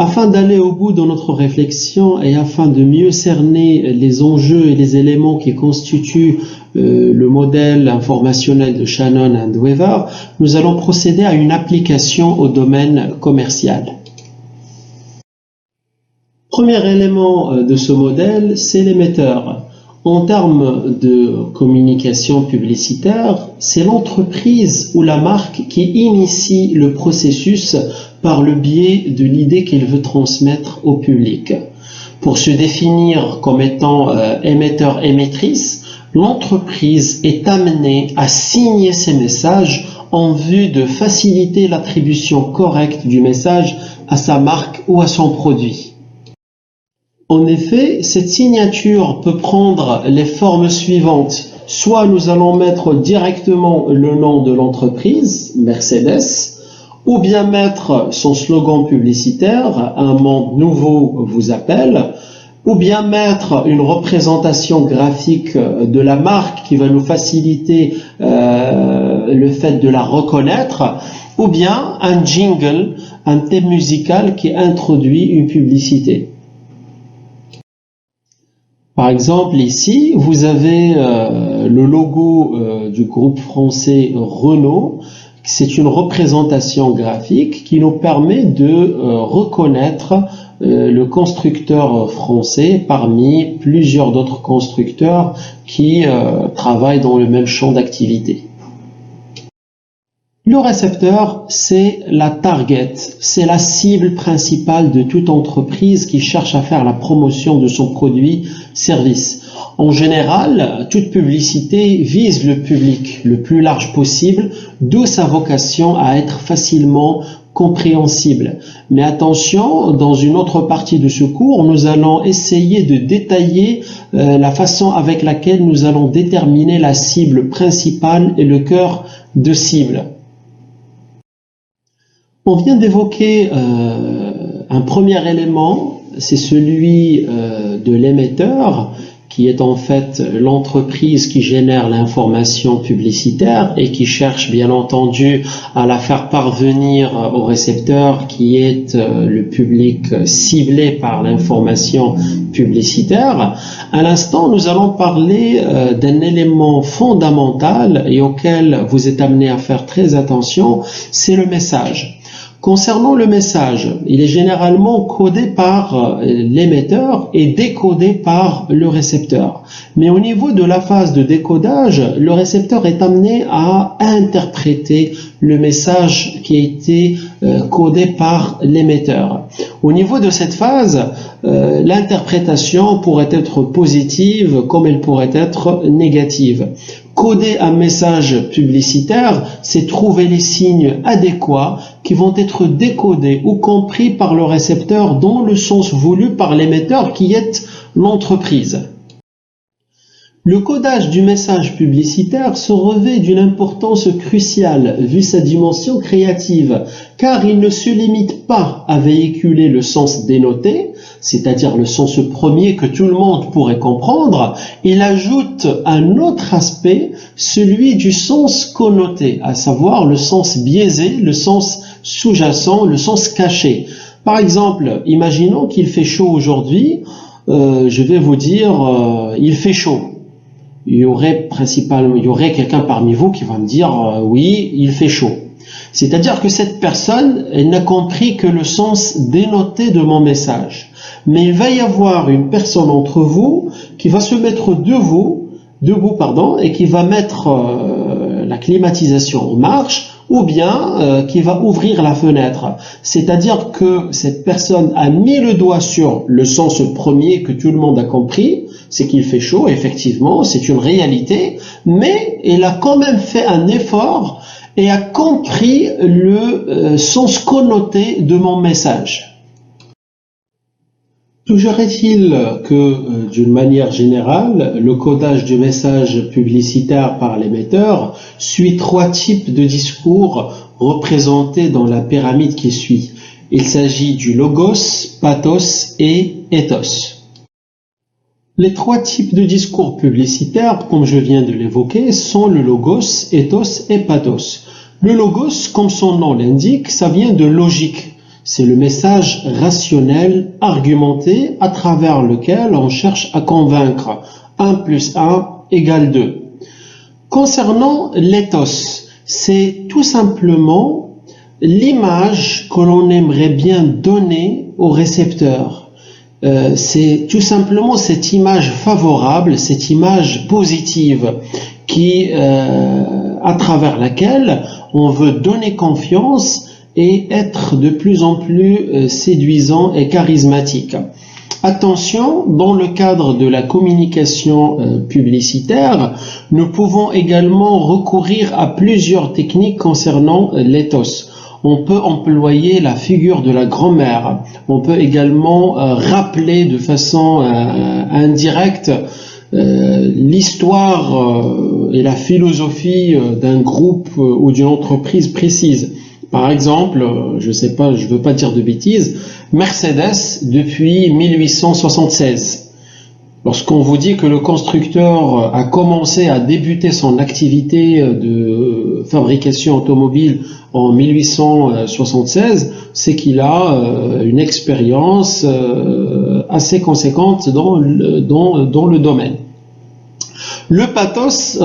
Afin d'aller au bout de notre réflexion et afin de mieux cerner les enjeux et les éléments qui constituent le modèle informationnel de Shannon and Weaver, nous allons procéder à une application au domaine commercial. Premier élément de ce modèle, c'est l'émetteur. En termes de communication publicitaire, c'est l'entreprise ou la marque qui initie le processus par le biais de l'idée qu'elle veut transmettre au public. Pour se définir comme étant émetteur-émettrice, l'entreprise est amenée à signer ces messages en vue de faciliter l'attribution correcte du message à sa marque ou à son produit. En effet, cette signature peut prendre les formes suivantes. Soit nous allons mettre directement le nom de l'entreprise, Mercedes, ou bien mettre son slogan publicitaire, un monde nouveau vous appelle, ou bien mettre une représentation graphique de la marque qui va nous faciliter le fait de la reconnaître, ou bien un jingle, un thème musical qui introduit une publicité. Par exemple, ici, vous avez le logo du groupe français Renault. C'est une représentation graphique qui nous permet de reconnaître le constructeur français parmi plusieurs d'autres constructeurs qui travaillent dans le même champ d'activité. Le récepteur, c'est la target, c'est la cible principale de toute entreprise qui cherche à faire la promotion de son produit-service. En général, toute publicité vise le public le plus large possible, d'où sa vocation à être facilement compréhensible. Mais attention, dans une autre partie de ce cours, nous allons essayer de détailler la façon avec laquelle nous allons déterminer la cible principale et le cœur de cible. On vient d'évoquer un premier élément, c'est celui de l'émetteur, qui est en fait l'entreprise qui génère l'information publicitaire et qui cherche bien entendu à la faire parvenir au récepteur qui est le public ciblé par l'information publicitaire. À l'instant, nous allons parler d'un élément fondamental et auquel vous êtes amené à faire très attention, c'est le message. Concernant le message, il est généralement codé par l'émetteur et décodé par le récepteur. Mais au niveau de la phase de décodage, le récepteur est amené à interpréter le message qui a été codé par l'émetteur. Au niveau de cette phase, l'interprétation pourrait être positive comme elle pourrait être négative. Coder un message publicitaire, c'est trouver les signes adéquats qui vont être décodés ou compris par le récepteur dans le sens voulu par l'émetteur qui est l'entreprise. Le codage du message publicitaire se revêt d'une importance cruciale vu sa dimension créative, car il ne se limite pas à véhiculer le sens dénoté, c'est-à-dire le sens premier que tout le monde pourrait comprendre, il ajoute un autre aspect, celui du sens connoté, à savoir le sens biaisé, le sens sous-jacent, le sens caché. Par exemple, imaginons qu'il fait chaud aujourd'hui, je vais vous dire il fait chaud. Il y aurait quelqu'un parmi vous qui va me dire oui, il fait chaud. C'est-à-dire que cette personne n'a compris que le sens dénoté de mon message. Mais il va y avoir une personne entre vous qui va se mettre debout, et qui va mettre la climatisation en marche, ou bien qui va ouvrir la fenêtre. C'est-à-dire que cette personne a mis le doigt sur le sens premier que tout le monde a compris, c'est qu'il fait chaud, effectivement, c'est une réalité, mais elle a quand même fait un effort et a compris le sens connoté de mon message. Toujours est-il que, d'une manière générale, le codage du message publicitaire par l'émetteur suit 3 types de discours représentés dans la pyramide qui suit. Il s'agit du logos, pathos et ethos. Les 3 types de discours publicitaires, comme je viens de l'évoquer, sont le logos, ethos et pathos. Le logos, comme son nom l'indique, ça vient de logique. C'est le message rationnel, argumenté, à travers lequel on cherche à convaincre 1 plus 1 égale 2. Concernant l'éthos, c'est tout simplement l'image que l'on aimerait bien donner au récepteur. C'est tout simplement cette image favorable, cette image positive qui, à travers laquelle on veut donner confiance et être de plus en plus séduisant et charismatique. Attention, dans le cadre de la communication publicitaire, nous pouvons également recourir à plusieurs techniques concernant l'éthos. On peut employer la figure de la grand-mère. On peut également rappeler de façon indirecte l'histoire et la philosophie d'un groupe ou d'une entreprise précise. Par exemple, je sais pas, je veux pas dire de bêtises, Mercedes depuis 1876. Lorsqu'on vous dit que le constructeur a commencé à débuter son activité de fabrication automobile en 1876, c'est qu'il a une expérience assez conséquente dans le domaine. Le pathos,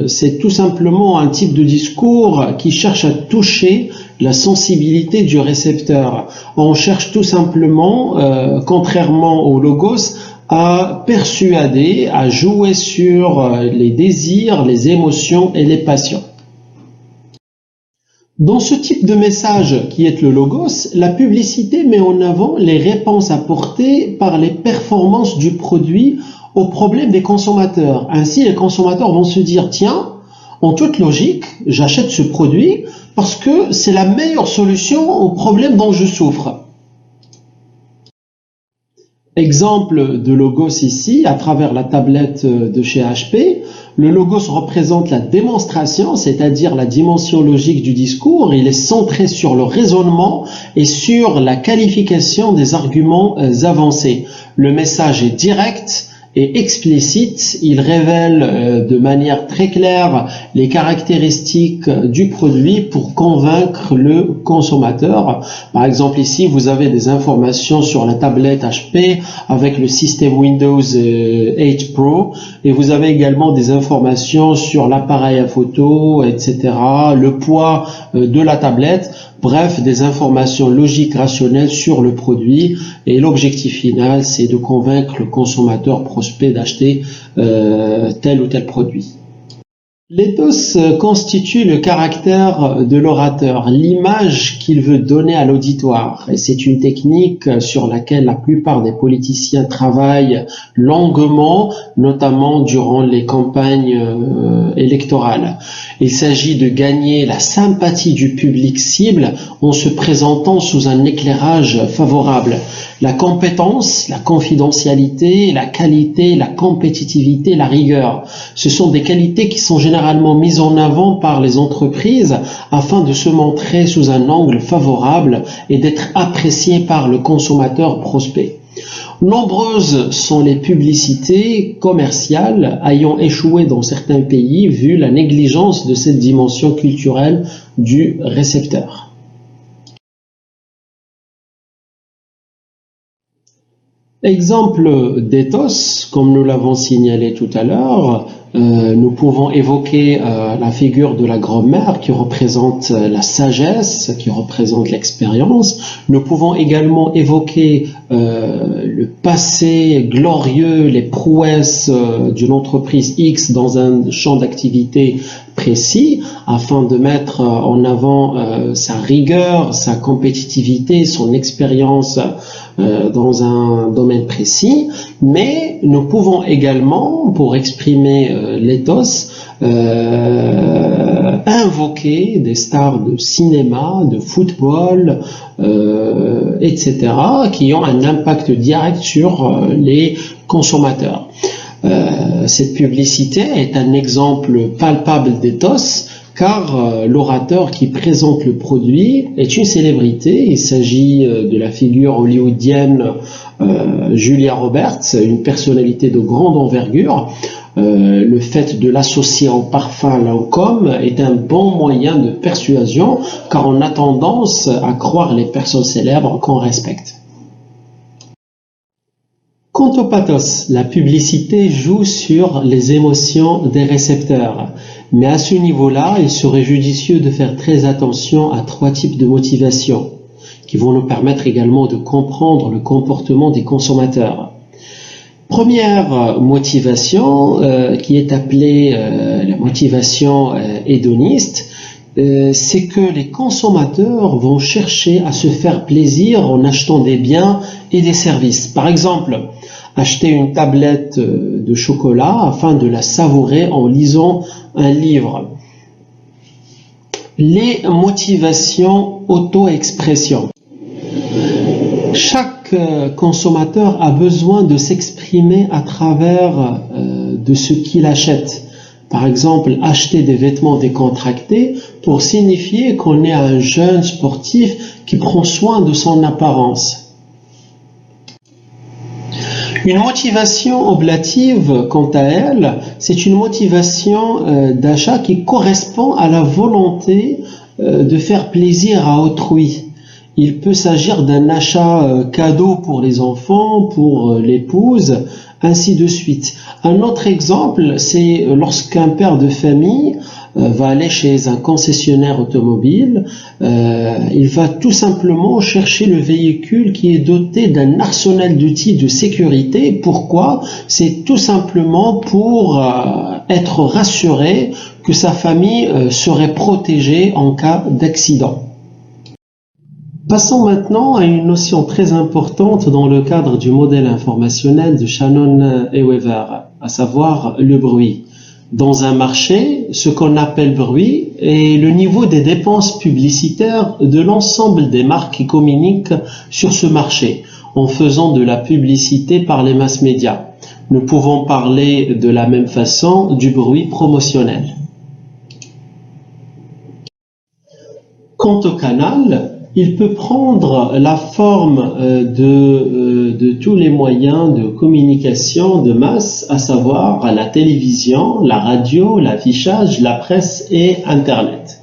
c'est tout simplement un type de discours qui cherche à toucher la sensibilité du récepteur. On cherche tout simplement, contrairement au logos, à persuader, à jouer sur les désirs, les émotions et les passions. Dans ce type de message qui est le logos, la publicité met en avant les réponses apportées par les performances du produit aux problèmes des consommateurs. Ainsi, les consommateurs vont se dire, tiens, en toute logique, j'achète ce produit parce que c'est la meilleure solution aux problèmes dont je souffre. Exemple de logos ici, à travers la tablette de chez HP, le logos représente la démonstration, c'est-à-dire la dimension logique du discours. Il est centré sur le raisonnement et sur la qualification des arguments avancés. Le message est direct et explicite, il révèle de manière très claire les caractéristiques du produit pour convaincre le consommateur. Par exemple ici vous avez des informations sur la tablette HP avec le système Windows 8 Pro et vous avez également des informations sur l'appareil à photo, etc., le poids de la tablette. Bref, des informations logiques, rationnelles sur le produit et l'objectif final, c'est de convaincre le consommateur prospect d'acheter tel ou tel produit. L'éthos constitue le caractère de l'orateur, l'image qu'il veut donner à l'auditoire. Et c'est une technique sur laquelle la plupart des politiciens travaillent longuement, notamment durant les campagnes électorales. Il s'agit de gagner la sympathie du public cible en se présentant sous un éclairage favorable. La compétence, la confidentialité, la qualité, la compétitivité, la rigueur, ce sont des qualités qui sont généralement mises en avant par les entreprises afin de se montrer sous un angle favorable et d'être appréciées par le consommateur prospect. Nombreuses sont les publicités commerciales ayant échoué dans certains pays vu la négligence de cette dimension culturelle du récepteur. Exemple d'éthos, comme nous l'avons signalé tout à l'heure, nous pouvons évoquer la figure de la grand-mère qui représente la sagesse, qui représente l'expérience. Nous pouvons également évoquer le passé glorieux, les prouesses d'une entreprise X dans un champ d'activité précis, afin de mettre en avant sa rigueur, sa compétitivité, son expérience dans un domaine précis, mais nous pouvons également, pour exprimer l'éthos, invoquer des stars de cinéma, de football, etc., qui ont un impact direct sur les consommateurs. Cette publicité est un exemple palpable d'éthos, car l'orateur qui présente le produit est une célébrité. Il s'agit de la figure hollywoodienne Julia Roberts, une personnalité de grande envergure. Le fait de l'associer au parfum Lancôme est un bon moyen de persuasion car on a tendance à croire les personnes célèbres qu'on respecte. Quant au pathos, la publicité joue sur les émotions des récepteurs. Mais à ce niveau-là, il serait judicieux de faire très attention à 3 types de motivations qui vont nous permettre également de comprendre le comportement des consommateurs. Première motivation qui est appelée la motivation hédoniste, c'est que les consommateurs vont chercher à se faire plaisir en achetant des biens et des services. Par exemple, acheter une tablette de chocolat afin de la savourer en lisant un livre. Les motivations auto-expression. Chaque consommateur a besoin de s'exprimer à travers de ce qu'il achète. Par exemple, acheter des vêtements décontractés pour signifier qu'on est un jeune sportif qui prend soin de son apparence. Une motivation oblative, quant à elle, c'est une motivation d'achat qui correspond à la volonté de faire plaisir à autrui. Il peut s'agir d'un achat cadeau pour les enfants, pour l'épouse, ainsi de suite. Un autre exemple, c'est lorsqu'un père de famille va aller chez un concessionnaire automobile, il va tout simplement chercher le véhicule qui est doté d'un arsenal d'outils de sécurité. Pourquoi? C'est tout simplement pour être rassuré que sa famille serait protégée en cas d'accident. Passons maintenant à une notion très importante dans le cadre du modèle informationnel de Shannon et Weaver, à savoir le bruit. Dans un marché, ce qu'on appelle bruit est le niveau des dépenses publicitaires de l'ensemble des marques qui communiquent sur ce marché en faisant de la publicité par les masses médias. Nous pouvons parler de la même façon du bruit promotionnel. Quant au canal, il peut prendre la forme de tous les moyens de communication de masse, à savoir la télévision, la radio, l'affichage, la presse et Internet.